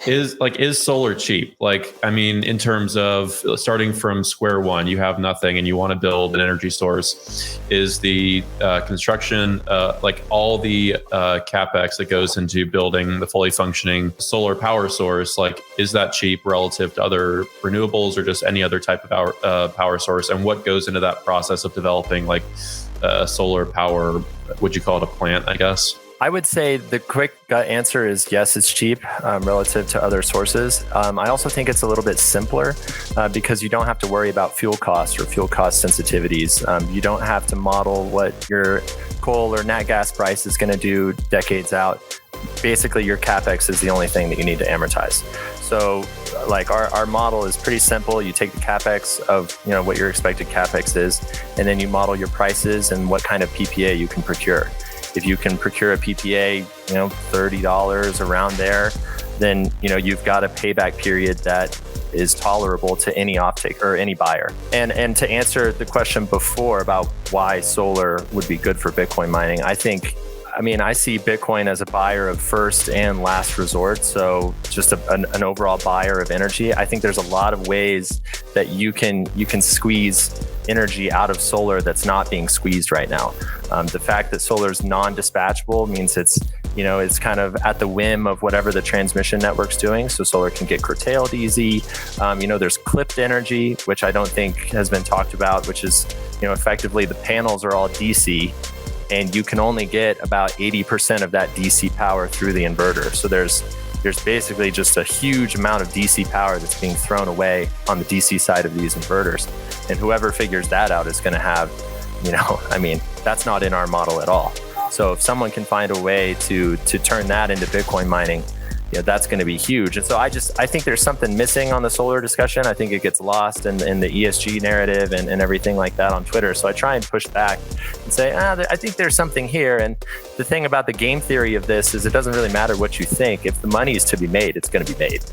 is solar cheap? Like, I mean, in terms of starting from square one, you have nothing and you want to build an energy source. Is the construction, like all the capex that goes into building the fully functioning solar power source, like, is that cheap relative to other renewables or just any other type of power source? And what goes into that process of developing like solar power? Would you call it a plant, I guess? I would say the quick gut answer is yes, it's cheap relative to other sources. I also think it's a little bit simpler because you don't have to worry about fuel costs or fuel cost sensitivities. You don't have to model what your coal or nat gas price is going to do decades out. Basically, your capex is the only thing that you need to amortize. So like our model is pretty simple. You take the capex of what your expected capex is, and then you model your prices and what kind of PPA you can procure. If you can procure a PPA, $30 around there, then you've got a payback period that is tolerable to any offtake or any buyer. And to answer the question before about why solar would be good for Bitcoin mining, I see Bitcoin as a buyer of first and last resort. So just an overall buyer of energy. I think there's a lot of ways that you can squeeze energy out of solar that's not being squeezed right now. The fact that solar is non-dispatchable means it's kind of at the whim of whatever the transmission network's doing. So solar can get curtailed easy. There's clipped energy, which I don't think has been talked about, which is, effectively the panels are all DC and you can only get about 80% of that DC power through the inverter. So there's basically just a huge amount of DC power that's being thrown away on the DC side of these inverters. And whoever figures that out is going to have, that's not in our model at all. So if someone can find a way to turn that into Bitcoin mining, that's going to be huge. And so I think there's something missing on the solar discussion. I think it gets lost in the ESG narrative and everything like that on Twitter. So I try and push back and say, I think there's something here. And the thing about the game theory of this is it doesn't really matter what you think. If the money is to be made, it's going to be made.